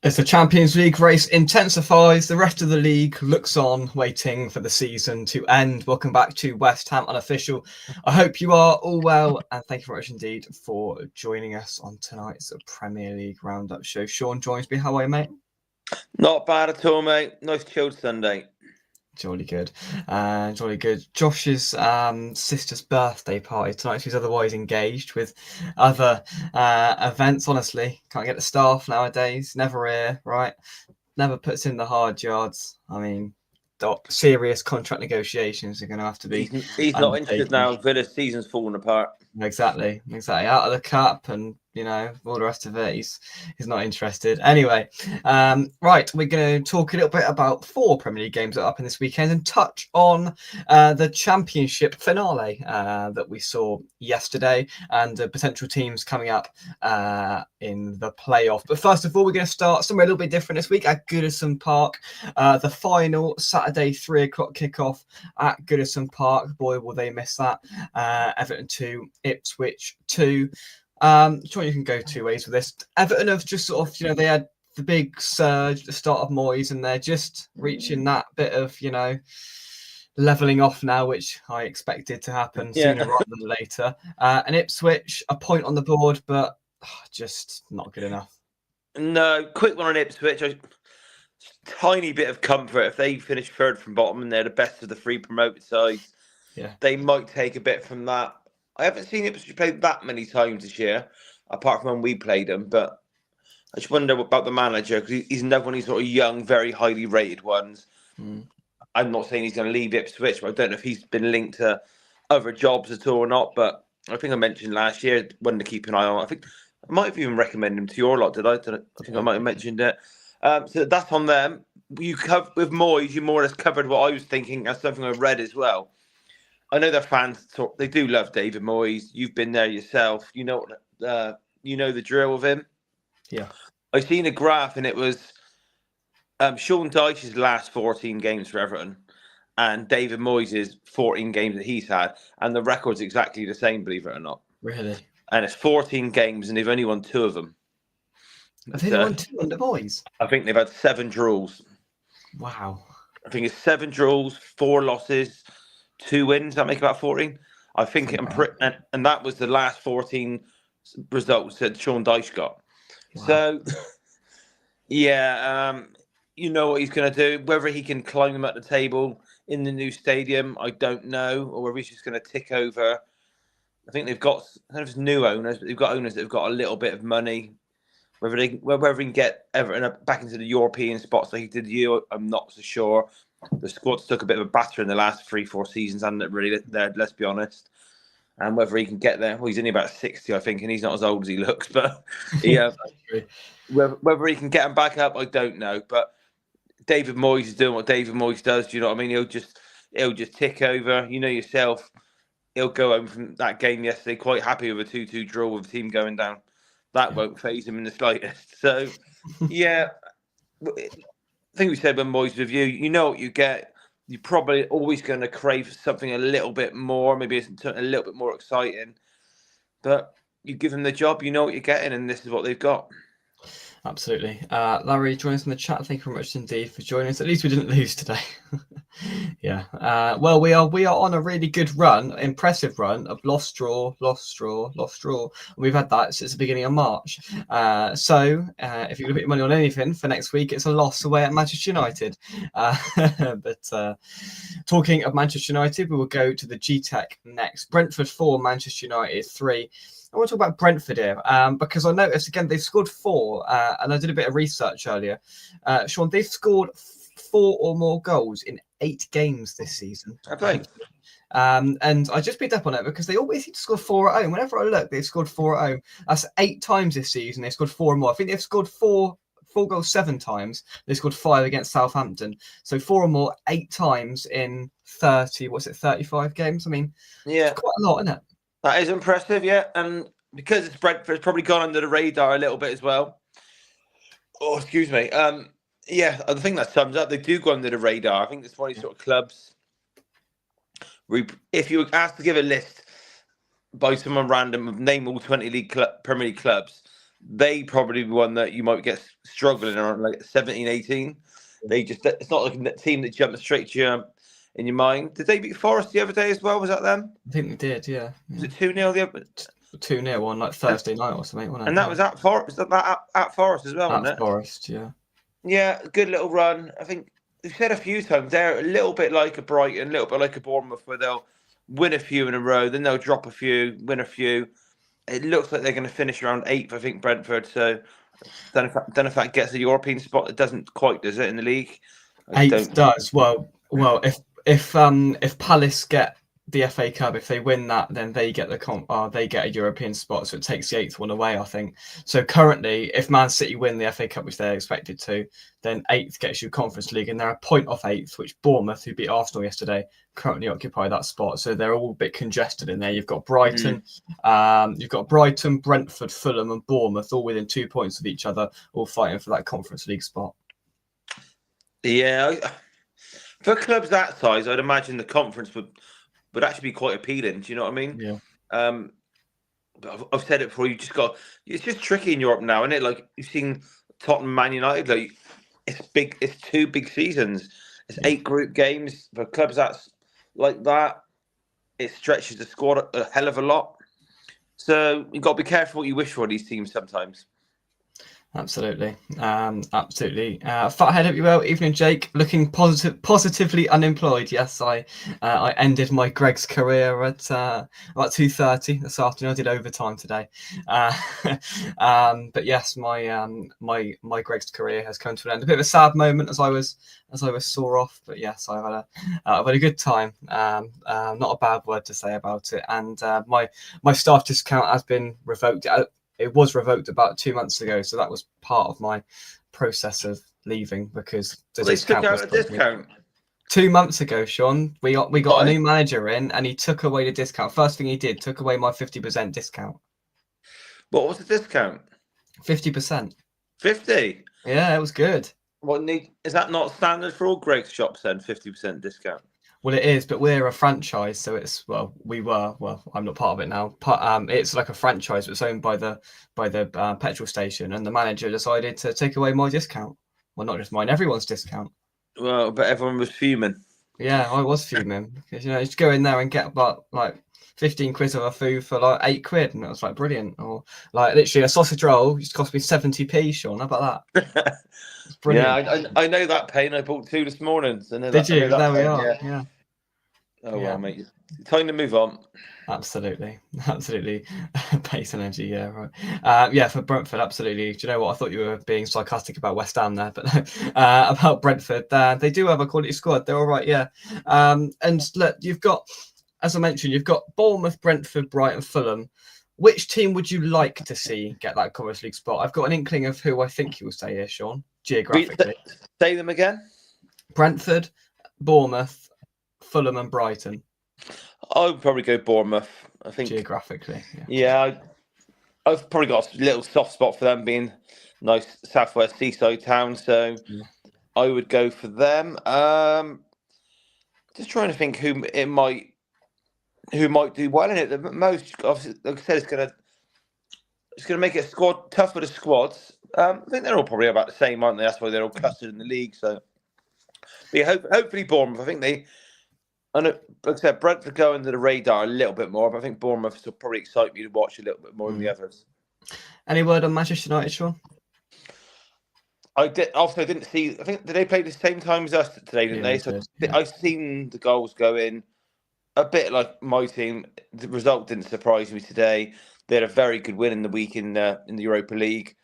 As the Champions League race intensifies, the rest of the league looks on, waiting for the season to end. Welcome back to West Ham Unofficial. I hope you are all well, and thank you very much indeed for joining us on tonight's Premier League Roundup show. Sean joins me. How are you, mate? Not bad at all, mate. Nice chilled Sunday. Jolly good. Jolly good. Josh's sister's birthday party tonight. She's otherwise engaged with other events. Honestly, can't get the staff nowadays. Never here, right? Never puts in the hard yards. I mean, serious contract negotiations are going to have to be. He's not interested now. Villa's season's falling apart. Exactly. Out of the cup and, all the rest of it. He's not interested. Anyway, right, we're going to talk a little bit about 4 Premier League games that are up in this weekend and touch on the Championship finale that we saw yesterday and the potential teams coming up in the playoff. But first of all, we're going to start somewhere a little bit different this week at Goodison Park. The final Saturday 3 o'clock kickoff at Goodison Park. Boy, will they miss that. Everton 2, Ipswich 2. Sure, you can go 2 ways with this. Everton have just sort of, they had the big surge at the start of Moyes, and they're just reaching that bit of, levelling off now, which I expected to happen sooner rather than later. And Ipswich, a point on the board, but just not good enough. No, quick one on Ipswich. Tiny bit of comfort if they finish 3rd from bottom and they're the best of the 3 promoted sides. Yeah, they might take a bit from that. I haven't seen Ipswich play that many times this year, apart from when we played them. But I just wonder about the manager, because he's another one of these sort of young, very highly rated ones. I'm not saying he's going to leave Ipswich, but I don't know if he's been linked to other jobs at all or not. But I think I mentioned last year, one to keep an eye on. I think I might have even recommended him to your lot, did I? I think I might have mentioned it. So that's on them. With Moyes, you more or less covered what I was thinking. That's something I read as well. I know their fans, they do love David Moyes. You've been there yourself. You know the drill with him. Yeah. I seen a graph, and it was Sean Dyche's last 14 games for Everton and David Moyes' 14 games that he's had, and the record's exactly the same, believe it or not. Really? And it's 14 games, and they've only won 2 of them. Have they won 2 under Moyes? I think they've had 7 draws. Wow. I think it's 7 draws, 4 losses, 2 wins. That make about 14. I think, and that was the last 14 results that Sean Dyche got. Wow. So, you know what he's going to do. Whether he can climb them up the table in the new stadium, I don't know, or whether he's just going to tick over. I think they've got, I don't know if it's new owners, but they've got owners that have got a little bit of money. Whether he can get Everton back into the European spots like he did you, I'm not so sure. The squad's took a bit of a batter in the last 3-4 seasons, hasn't it, really? Let's be honest. And whether he can get there, well, he's only about 60, I think, and he's not as old as he looks. But whether he can get him back up, I don't know. But David Moyes is doing what David Moyes does. Do you know what I mean? He'll just tick over. You know yourself. He'll go home from that game yesterday quite happy with a 2-2 draw with the team going down. That won't faze him in the slightest. So, yeah, I think we said when Moyes with you know what you get. You're probably always going to crave something a little bit more. Maybe it's a little bit more exciting. But you give them the job, you know what you're getting, and this is what they've got. Absolutely. Larry, join us in the chat. Thank you very much indeed for joining us. At least we didn't lose today. Yeah. Well, we are on a really good run, impressive run of lost, draw. We've had that since the beginning of March. So if you're going to put your money on anything for next week, it's a loss away at Manchester United. But talking of Manchester United, we will go to the G-Tech next. Brentford 4, Manchester United 3. I want to talk about Brentford here because I noticed, again, they've scored 4 and I did a bit of research earlier. Sean, they've scored 4 or more goals in 8 games this season. Okay. And I just picked up on it because they always seem to score 4 at home. Whenever I look, they've scored 4 at home. That's 8 times this season. They've scored 4 or more. I think they've scored 4 goals 7 times. They scored 5 against Southampton. So 4 or more 8 times in 35 games. I mean, it's quite a lot, isn't it? That is impressive, yeah. And because it's Brentford, it's probably gone under the radar a little bit as well. Oh, excuse me. Yeah, I think that sums up. They do go under the radar. I think it's one of these sort of clubs. If you were asked to give a list by someone random of name all 20 Premier League clubs, they probably be one that you might get struggling around like 17, 18. It's not like a team that jumps straight to you in your mind. Did they beat Forest the other day as well? Was that them? I think they did, yeah. Was it 2-0 the other? 2-0 on like Thursday night or something, wasn't And it? that was at Forest. Was that at Forest as well, wasn't At it? Forest, yeah. Yeah, good little run. I think we've said a few times they're a little bit like a Brighton, a little bit like a Bournemouth, where they'll win a few in a row, then they'll drop a few, win a few. It looks like they're going to finish around 8th, I think, Brentford. So don't know if that gets a European spot. It doesn't quite, does it, in the league? I 8th don't. does. Well, if Palace get the FA Cup, if they win that, then they get they get a European spot. So it takes the 8th one away, I think. So currently, if Man City win the FA Cup, which they're expected to, then 8th gets you Conference League, and they're a point off 8th, which Bournemouth, who beat Arsenal yesterday, currently occupy that spot. So they're all a bit congested in there. You've got Brighton, Brentford, Fulham, and Bournemouth all within 2 points of each other, all fighting for that Conference League spot. Yeah, for clubs that size, I'd imagine the conference would actually be quite appealing. Do you know what I mean? Yeah. But I've said it before. It's just tricky in Europe now, isn't it? Like you've seen Tottenham, Man United. Like it's big. It's 2 big seasons. It's 8 group games for clubs that's like that. It stretches the squad a hell of a lot. So you've got to be careful what you wish for these teams sometimes. Absolutely. Fathead, hope you well. Evening, Jake. Looking positively unemployed. Yes, I ended my Greg's career at about 2:30 this afternoon. I did overtime today. But yes, my Greg's career has come to an end. A bit of a sad moment as I was sore off. But yes, I've had a good time. Not a bad word to say about it. And my staff discount has been revoked. It was revoked about 2 months ago, so that was part of my process of leaving because the discount was a discount 2 months ago. Sean, we got a new manager in, and he took away the discount. First thing he did, took away my 50% discount. What was the discount? 50%. 50. Yeah, it was good. Is that not standard for all Greg's shops then? 50% discount. Well, it is, but we're a franchise, so it's we were. Well, I'm not part of it now. It's like a franchise, but it's owned by the petrol station, and the manager decided to take away my discount. Well, not just mine, everyone's discount. Well, but everyone was fuming. Yeah, I was fuming because you just go in there and get about like 15 quid of a food for like 8 quid, and it was like brilliant. Or like literally a sausage roll used to cost me 70p. Sean, how about that? It's brilliant. Yeah, I know that pain. I bought 2 this morning. So Did you? There we are. Yeah. Oh well, mate. Time to move on. Absolutely. Pace energy, yeah, right. For Brentford, absolutely. Do you know what? I thought you were being sarcastic about West Ham there, but about Brentford, they do have a quality squad. They're all right, yeah. And look, you've got, as I mentioned, you've got Bournemouth, Brentford, Brighton, Fulham. Which team would you like to see get that Conference League spot? I've got an inkling of who I think you will say here, Sean, geographically. Say them again. Brentford, Bournemouth, Fulham and Brighton. I would probably go Bournemouth. I think geographically. Yeah, I've probably got a little soft spot for them being nice southwest seaside town, so I would go for them. Just trying to think who might do well in it the most. Obviously, like I said, it's gonna make it tough for the squads. I think they're all probably about the same, aren't they? That's why they're all clustered in the league. So, but yeah, hopefully Bournemouth. I think like I said, Brentford go under the radar a little bit more, but I think Bournemouth will probably excite me to watch a little bit more than the others. Any word on Manchester United, Sean? I didn't see. I think did they play the same time as us today, didn't they? So I've seen the goals go in. A bit like my team. The result didn't surprise me today. They had a very good win in the week in the Europa League,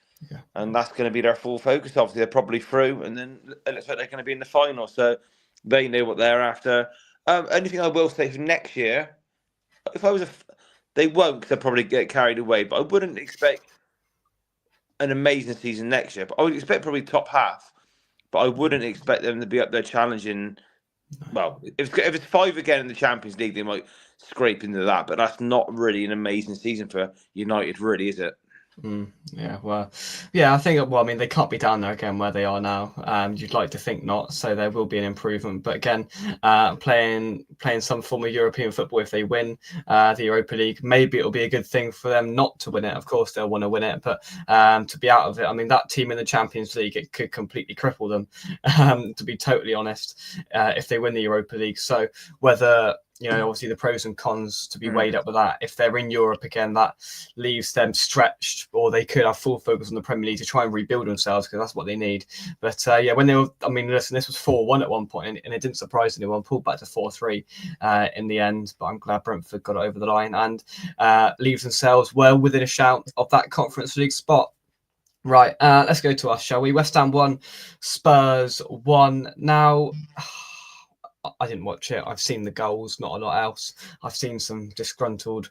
and that's going to be their full focus. Obviously, they're probably through, and then it looks like they're going to be in the final, so they know what they're after. Anything I will say for next year, if I was they won't because they'll probably get carried away. But I wouldn't expect an amazing season next year. But I would expect probably top half. But I wouldn't expect them to be up there challenging. Well, if it's 5 again in the Champions League, they might scrape into that. But that's not really an amazing season for United, really, is it? Yeah, well, yeah, I think, well, I mean, they can't be down there again where they are now. You'd like to think not, so there will be an improvement. But again, playing some form of European football, if they win the Europa League, maybe it'll be a good thing for them not to win it. Of course, they'll want to win it, but to be out of it, I mean, that team in the Champions League, it could completely cripple them, to be totally honest, if they win the Europa League. So whether, obviously the pros and cons to be weighed up with that. If they're in Europe again, that leaves them stretched, or they could have full focus on the Premier League to try and rebuild themselves, because that's what they need. But when they were, I mean, listen, this was 4-1 at one point, and it didn't surprise anyone. Pulled back to 4-3 in the end, but I'm glad Brentford got it over the line and leaves themselves well within a shout of that Conference League spot. Right, let's go to us, shall we? West Ham 1, Spurs 1. Now, I didn't watch it. I've seen the goals, not a lot else. I've seen some disgruntled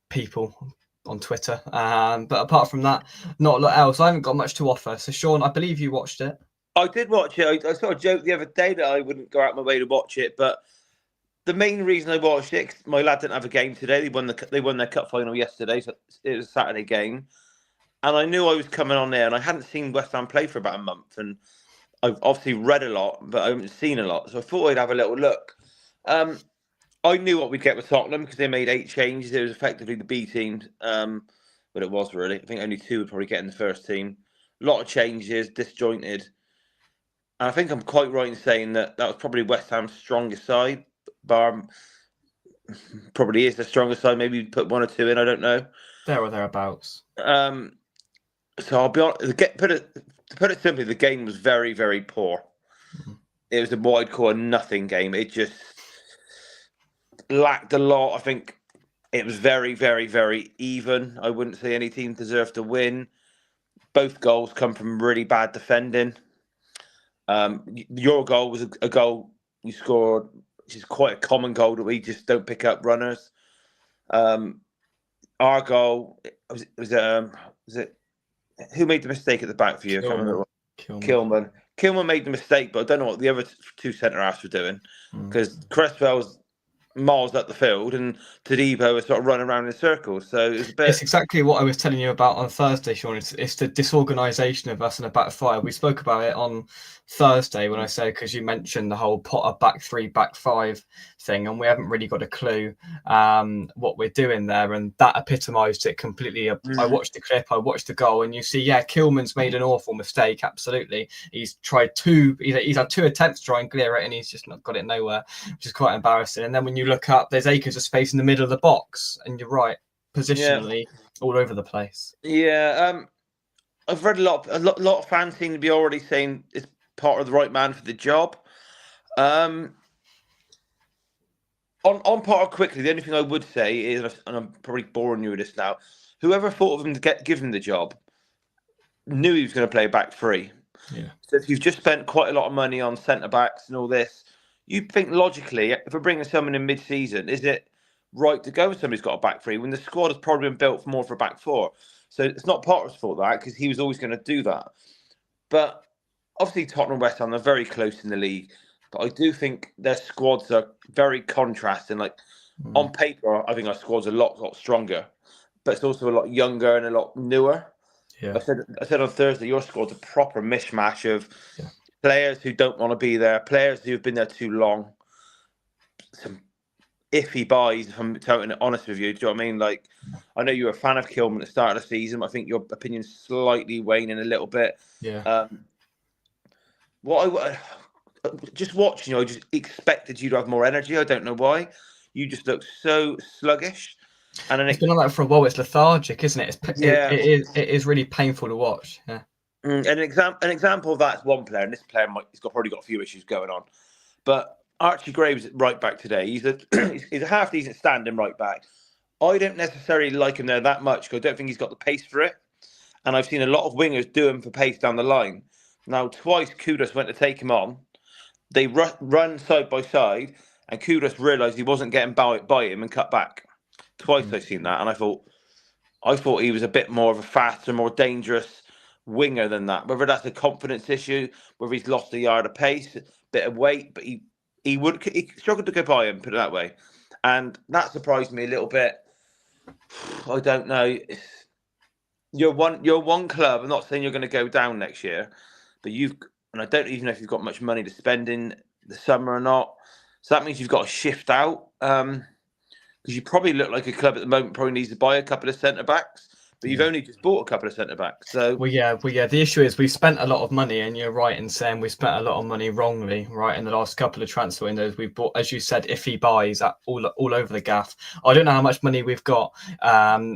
people on Twitter. But apart from that, not a lot else. I haven't got much to offer. So, Sean, I believe you watched it. I did watch it. I sort of joked the other day that I wouldn't go out my way to watch it, but the main reason I watched it, my lad didn't have a game today. They won their cup final yesterday, so it was a Saturday game. And I knew I was coming on there, and I hadn't seen West Ham play for about a month. And I've obviously read a lot, but I haven't seen a lot. So I thought I'd have a little look. I knew what we'd get with Tottenham because they made 8 changes. It was effectively the B team, but it was really. I think only 2 would probably get in the first team. A lot of changes, disjointed. And I think I'm quite right in saying that was probably West Ham's strongest side. Bar probably is the strongest side. Maybe you'd put 1 or 2 in. I don't know. There or thereabouts. So I'll be honest. To put it simply, the game was very, very poor. It was what I'd call a nothing game. It just lacked a lot. I think it was very, very, very even. I wouldn't say any team deserved to win. Both goals come from really bad defending. Your goal was a goal you scored, which is quite a common goal that we just don't pick up runners. Our goal was it who made the mistake at the back for you? I can't remember. Kilman made the mistake, but I don't know what the other 2 centre-halves were doing, because Cresswell's miles up the field and Tadibo was sort of running around in circles. So it's exactly what I was telling you about on Thursday, Sean. It's the disorganisation of us in a back 5. We spoke about it on Thursday when I said, because you mentioned the whole Potter back 3, back 5 thing, and we haven't really got a clue what we're doing there, and that epitomised it completely. I watched the clip, I watched the goal, and you see, Kilman's made an awful mistake. Absolutely, he's tried 2. He's had 2 attempts to try and clear it, and he's just not got it nowhere, which is quite embarrassing. And then when you look up, there's acres of space in the middle of the box, and you're right, positionally all over the place. I've read a lot of fans seem to be already saying it's part of the right man for the job. On Potter quickly, the only thing I would say is, and I'm probably boring you with this now, whoever thought of him to give him the job knew he was going to play back 3. Yeah. So if you've just spent quite a lot of money on centre backs and all this, you'd think logically, if we're bringing someone in mid-season, is it right to go with somebody who's got a back 3 when the squad has probably been built more for a back 4? So it's not Potter's fault that, because he was always going to do that. But obviously Tottenham and West Ham are very close in the league. But I do think their squads are very contrasting. Like on paper, I think our squad's a lot stronger, but it's also a lot younger and a lot newer. Yeah. I said on Thursday, your squad's a proper mishmash of players who don't want to be there, players who have been there too long, some iffy buys, if I'm totally honest with you. Do you know what I mean? Like, I know you were a fan of Kilman at the start of the season, but I think your opinion's slightly waning a little bit. Yeah. Just watching you, I just expected you to have more energy. I don't know why. You just look so sluggish. And then it's been like that for a while. It's lethargic, isn't it? It is really painful to watch. Yeah. An example of that's one player, and this player he's probably got a few issues going on. But Archie Graves at right back today. He's a half decent standing right back. I don't necessarily like him there that much because I don't think he's got the pace for it. And I've seen a lot of wingers do him for pace down the line. Now, twice Kudus went to take him on. They run side by side, and Kudus realised he wasn't getting by him and cut back. Twice I've seen that, and I thought he was a bit more of a faster, more dangerous winger than that. Whether that's a confidence issue, whether he's lost a yard of pace, a bit of weight, but he struggled to go by him, put it that way. And that surprised me a little bit. I don't know. you're one club. I'm not saying you're going to go down next year, but and I don't even know if you've got much money to spend in the summer or not. So that means you've got to shift out. Because you probably look like a club at the moment probably needs to buy a couple of centre backs, but you've Yeah. only just bought a couple of centre backs. So Well, yeah. The issue is we've spent a lot of money, and you're right in saying we spent a lot of money wrongly, right, in the last couple of transfer windows. We've bought, as you said, iffy buys at all over the gaff. I don't know how much money we've got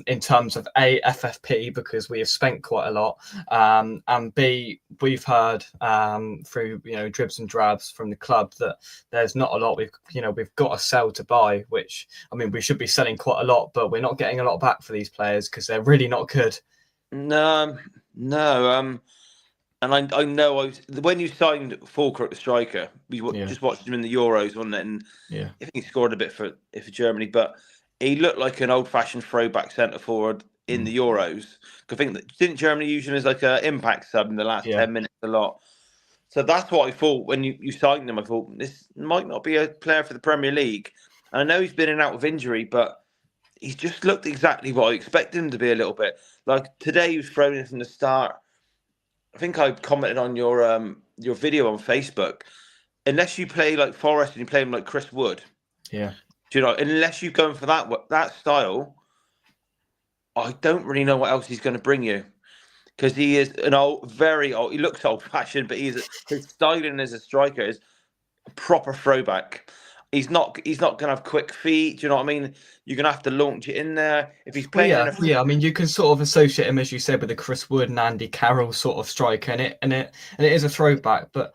in terms of A, FFP, because we have spent quite a lot, and B, we've heard through dribs and drabs from the club that there's not a lot we've got to sell to buy. Which, I mean, we should be selling quite a lot, but we're not getting a lot back for these players because they're really not good. no, no. And I know when you signed Fulkrug, the striker, we just watched him in the Euros, wasn't it? And Yeah. I think he scored a bit for Germany, but he looked like an old-fashioned throwback centre forward in the Euros. I think didn't Germany use him as like an impact sub in the last 10 minutes a lot? So that's what I thought when you signed him. I thought this might not be a player for the Premier League. And I know he's been in and out of injury, but he's just looked exactly what I expected him to be a little bit. Like today, he was thrown in from the start. I think I commented on your video on Facebook. Unless you play like Forest and you play him like Chris Wood, unless you're going for that style, I don't really know what else he's going to bring you. Because he is very old. He looks old-fashioned, but his styling as a striker is a proper throwback. He's not going to have quick feet. Do you know what I mean? You're going to have to launch it in there. If he's playing I mean, you can sort of associate him, as you said, with the Chris Wood and Andy Carroll sort of striker, and it is a throwback. But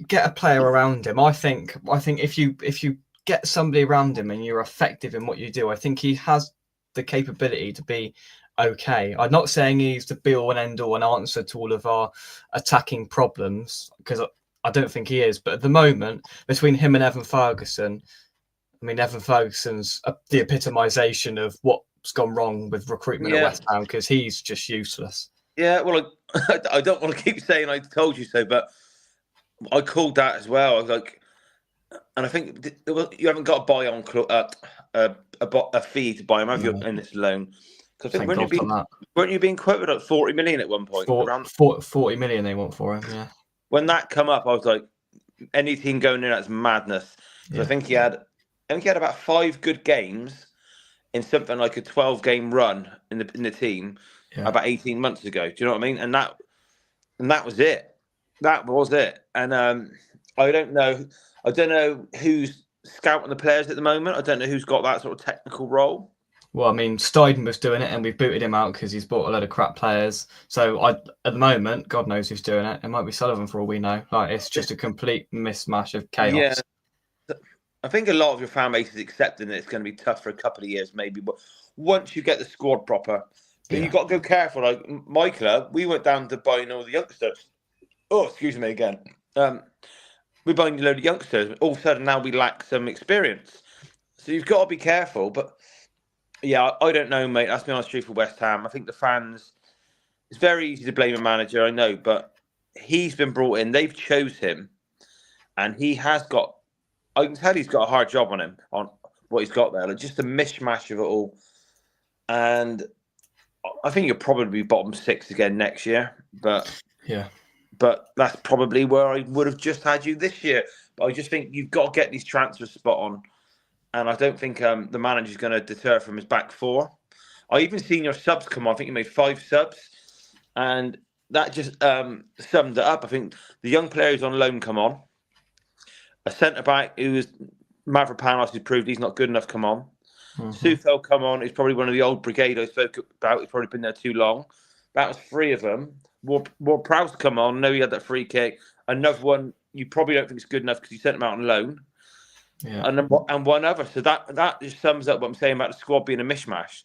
get a player around him. I think if you get somebody around him and you're effective in what you do, I think he has the capability to be okay. I'm not saying he's the be all and end all and answer to all of our attacking problems, because I don't think he is. But at the moment, between him and Evan Ferguson, I mean, Evan Ferguson's the epitomisation of what's gone wrong with recruitment at West Ham, because he's just useless. Yeah, well, I don't want to keep saying I told you so, but I called that as well. I was like, and I think you haven't got to buy on a fee to buy him, have you, in this loan? Because I think weren't you being quoted at 40 million at one point? Around 40 million they want for him. Yeah. When that come up, I was like, any team going in, that's madness. Because I think he had about 5 good games in something like a 12-game run in the team about 18 months ago. Do you know what I mean? And that was it. That was it. And I don't know who's scouting the players at the moment. I don't know who's got that sort of technical role. Well, I mean, Steiden was doing it, and we've booted him out because he's bought a load of crap players. So at the moment, God knows who's doing it. It might be Sullivan for all we know. Like, it's just a complete mismatch of chaos. Yeah. I think a lot of your fan base is accepting that it's going to be tough for a couple of years, maybe. But once you get the squad proper, then you've got to go careful. Like my club, we went down to buying all the youngsters. Oh, excuse me again. We're buying a load of youngsters. All of a sudden, now we lack some experience. So you've got to be careful. But yeah, I don't know, mate. That's been honest truth for West Ham. I think the fans, it's very easy to blame a manager, I know, but he's been brought in. They've chose him, and he has got, I can tell he's got a hard job on him, on what he's got there. Like just a mishmash of it all. And I think you'll probably be bottom 6 again next year. But that's probably where I would have just had you this year. But I just think you've got to get these transfers spot on. And I don't think the manager's going to deter from his back 4. I even seen your subs come on. I think you made 5 subs. And that just summed it up. I think the young players on loan come on. A centre-back who is Mavropanos, who proved he's not good enough, come on. Sufel come on. He's probably one of the old brigade I spoke about. He's probably been there too long. That was 3 of them. Ward-Prowse come on. I know he had that free kick. Another one you probably don't think is good enough because you sent him out on loan. Yeah. And one other. So that just sums up what I'm saying about the squad being a mishmash.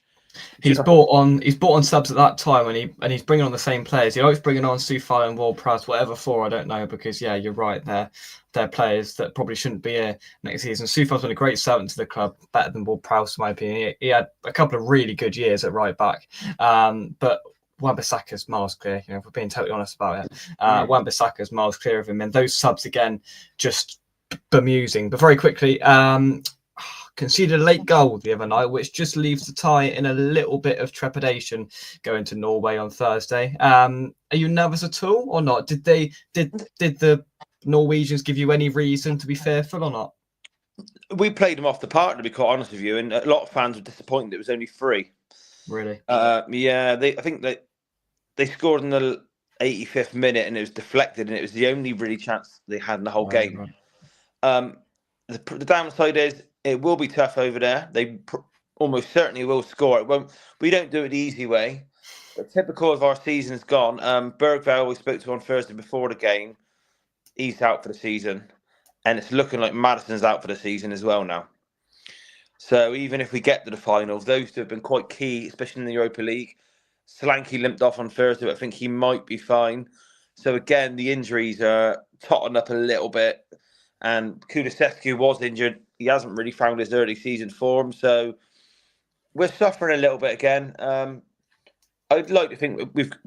He's bought on subs at that time, and he's bringing on the same players. He always bringing on Sufal and Ward-Prowse, whatever for, I don't know, because you're right, they're players that probably shouldn't be here next season. Sufal's been a great servant to the club, better than Ward-Prowse in my opinion. He had a couple of really good years at right back, but Wan-Bissaka's miles clear. If we're being totally honest about it, Wan-Bissaka's miles clear of him, and those subs again just bemusing. But very quickly, conceded a late goal the other night, which just leaves the tie in a little bit of trepidation going to Norway on Thursday. Are you nervous at all or not? Did the Norwegians give you any reason to be fearful or not? We played them off the park, to be quite honest with you, and a lot of fans were disappointed it was only 3. Really? Yeah, I think that they scored in the 85th minute and it was deflected, and it was the only really chance they had in the whole game. Right. The downside is it will be tough over there. They almost certainly will score. It won't. We don't do it the easy way. But typical of our season's gone. Bergvall, we spoke to on Thursday before the game. He's out for the season, and it's looking like Madison's out for the season as well now. So even if we get to the finals, those two have been quite key, especially in the Europa League. Solanke limped off on Thursday, but I think he might be fine. So again, the injuries are totting up a little bit. And Kulusevski was injured. He hasn't really found his early season form. So we're suffering a little bit again. I'd like to think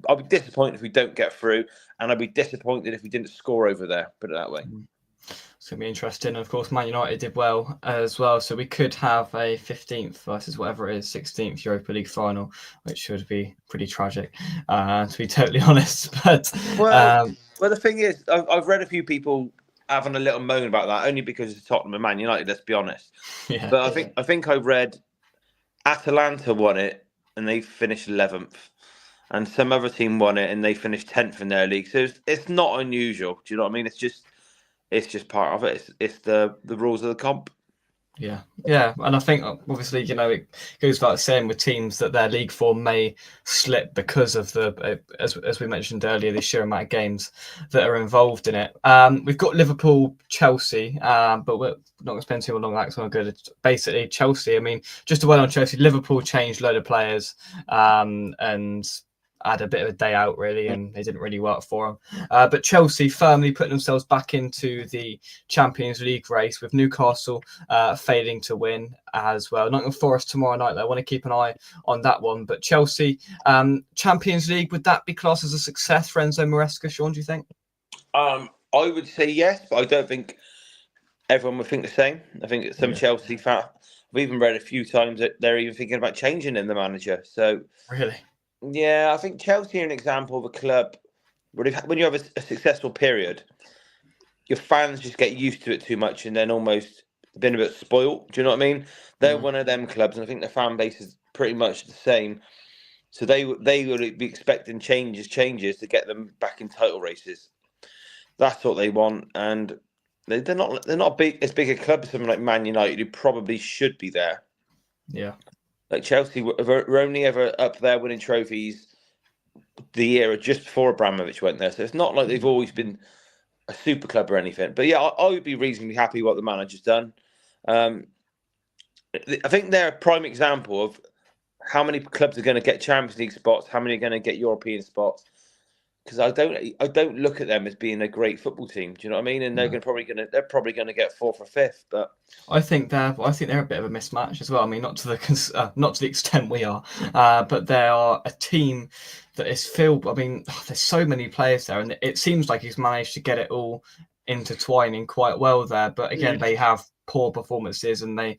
I'll be disappointed if we don't get through. And I'd be disappointed if we didn't score over there, put it that way. It's going to be interesting. And of course, Man United did well as well. So we could have a 15th versus whatever it is, 16th Europa League final, which should be pretty tragic, to be totally honest. But well, the thing is, I've read a few people having a little moan about that, only because it's Tottenham and Man United, let's be honest. Yeah. But I think I read Atalanta won it and they finished 11th. And some other team won it and they finished 10th in their league. So it's not unusual. Do you know what I mean? It's just part of it. It's the rules of the comp. Yeah, and I think obviously it goes without saying with teams that their league form may slip because of the as we mentioned earlier, the sheer amount of games that are involved in it. We've got Liverpool, Chelsea, but we're not going to spend too long on that because we're good. It's basically Chelsea. I mean, just to wait on Chelsea, Liverpool changed a load of players, and had a bit of a day out really, and they didn't really work for them. But Chelsea firmly putting themselves back into the Champions League race with Newcastle failing to win as well. Nottingham Forest tomorrow night. I want to keep an eye on that one. But Chelsea, Champions League, would that be classed as a success for Enzo Maresca, Sean, do you think? I would say yes, but I don't think everyone would think the same. I think some Chelsea fans, I've even read a few times that they're even thinking about changing in the manager. So really? Yeah, I think Chelsea are an example of a club where when you have a successful period, your fans just get used to it too much and then almost been a bit spoiled. Do you know what I mean? They're one of them clubs, and I think the fan base is pretty much the same. So they would be expecting changes to get them back in title races. That's what they want, and they're not as big a club as something like Man United, who probably should be there. Yeah. Like Chelsea were only ever up there winning trophies the era just before Abramovich went there. So it's not like they've always been a super club or anything. But yeah, I would be reasonably happy what the manager's done. I think they're a prime example of how many clubs are going to get Champions League spots, how many are going to get European spots. Because I don't look at them as being a great football team. Do you know what I mean? And they're probably going to get 4th or 5th. But I think they're a bit of a mismatch as well. I mean, not to the extent we are, but they are a team that is filled. I mean, there's so many players there, and it seems like he's managed to get it all intertwining quite well there. But again, they have poor performances and they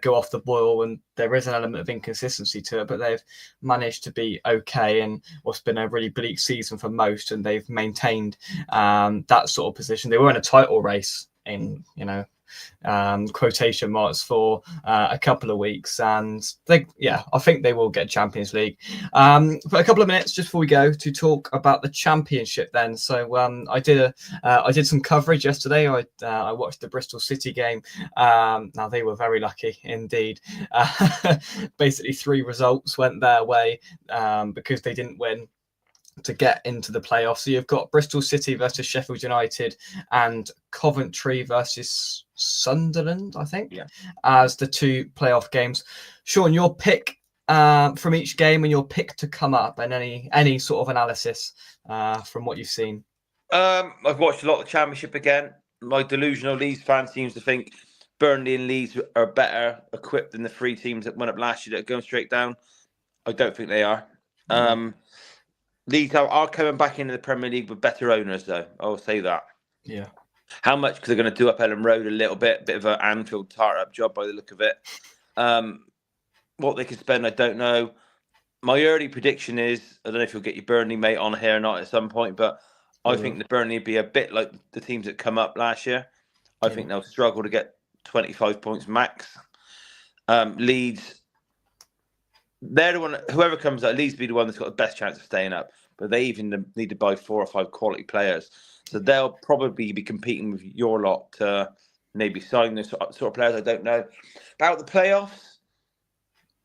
go off the boil, and there is an element of inconsistency to it, but they've managed to be okay in what's been a really bleak season for most, and they've maintained that sort of position. They were in a title race in quotation marks for a couple of weeks, and I think they will get Champions League. But a couple of minutes just before we go to talk about the Championship then. So I did some coverage yesterday. I watched the Bristol City game. Now they were very lucky indeed. Basically 3 results went their way because they didn't win to get into the playoffs. So you've got Bristol City versus Sheffield United and Coventry versus Sunderland, I think, as the 2 playoff games. Sean, your pick from each game and your pick to come up, and any sort of analysis from what you've seen. I've watched a lot of the Championship again. My delusional Leeds fan seems to think Burnley and Leeds are better equipped than the 3 teams that went up last year that are going straight down. I don't think they are. Leeds are coming back into the Premier League with better owners, though. I will say that. Yeah. How much? Because they're going to do up Ellen Road a little bit of an Anfield tart-up job by the look of it. What they could spend, I don't know. My early prediction is, I don't know if you'll get your Burnley mate on here or not at some point, but I think the Burnley will be a bit like the teams that come up last year. I think they'll struggle to get 25 points max. Leeds, they're the one, whoever comes out, Leeds will be the one that's got the best chance of staying up, but they even need to buy 4 or 5 quality players. So they'll probably be competing with your lot to maybe sign this sort of players. I don't know. About the playoffs,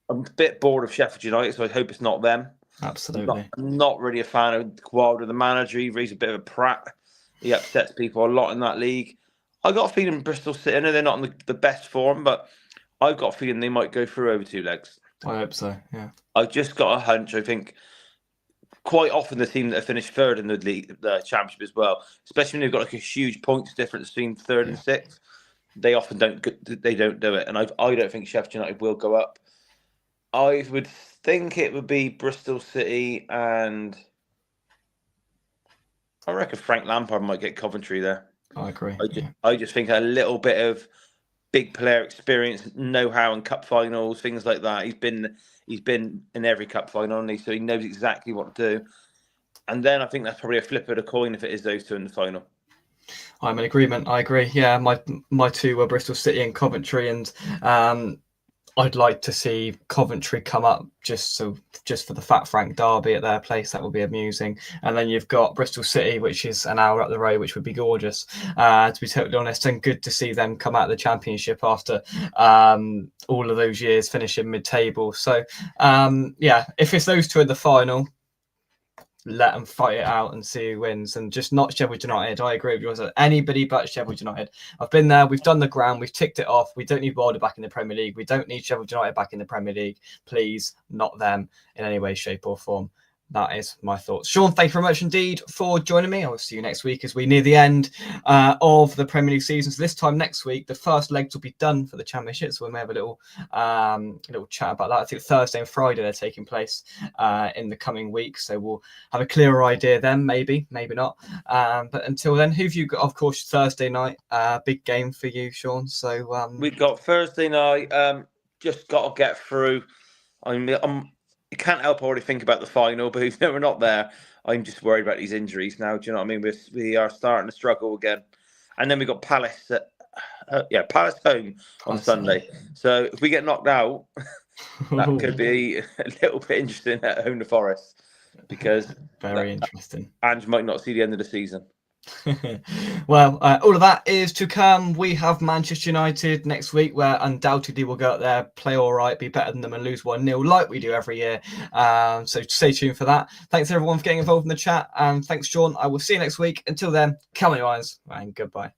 I'm a bit bored of Sheffield United, so I hope it's not them. Absolutely. I'm not really a fan of Wilder, the manager. He's a bit of a prat. He upsets people a lot in that league. I got a feeling Bristol City, I know they're not in the best form, but I've got a feeling they might go through over 2 legs. I hope so, yeah. I've just got a hunch. I think quite often the team that have finished third in the league, the championship as well, especially when they've got like a huge points difference between third and sixth, they often don't do it. And I don't think Sheffield United will go up. I would think it would be Bristol City, and I reckon Frank Lampard might get Coventry there. I agree. I just think a little bit of big player experience, know-how in cup finals, things like that. He's been in every cup final, so he knows exactly what to do. And then I think that's probably a flip of the coin if it is those two in the final. I'm in agreement. I agree. Yeah, my 2 were Bristol City and Coventry, and I'd like to see Coventry come up just for the Fat Frank derby at their place. That would be amusing. And then you've got Bristol City, which is an hour up the road, which would be gorgeous, to be totally honest. And good to see them come out of the Championship after all of those years finishing mid-table. So, if it's those 2 in the final, let them fight it out and see who wins, and just not Sheffield United. I agree with you. Anybody but Sheffield United. I've been there. We've done the ground. We've ticked it off. We don't need Wilder back in the Premier League. We don't need Sheffield United back in the Premier League. Please, not them in any way, shape or form. That is my thoughts. Sean, thank you very much indeed for joining me. I will see you next week as we near the end of the Premier League season. So this time next week, the first legs will be done for the Championship. So we may have a little chat about that. I think Thursday and Friday they're taking place in the coming weeks. So we'll have a clearer idea then, maybe not. But until then, who've you got? Of course, Thursday night, big game for you, Sean. So we've got Thursday night. Just got to get through. You can't help already think about the final, but even though we're not there, I'm just worried about these injuries now. Do you know what I mean? We are starting to struggle again. And then we got Palace Palace home on Sunday. So if we get knocked out, that could be a little bit interesting at home to Forest, because very interesting. Ange might not see the end of the season. Well, all of that is to come. We have Manchester United next week, where undoubtedly we'll go out there, play all right, be better than them and lose 1-0 like we do every year. So stay tuned for that. Thanks everyone for getting involved in the chat, and thanks Sean. I will see you next week. Until then, come on you irons, and goodbye.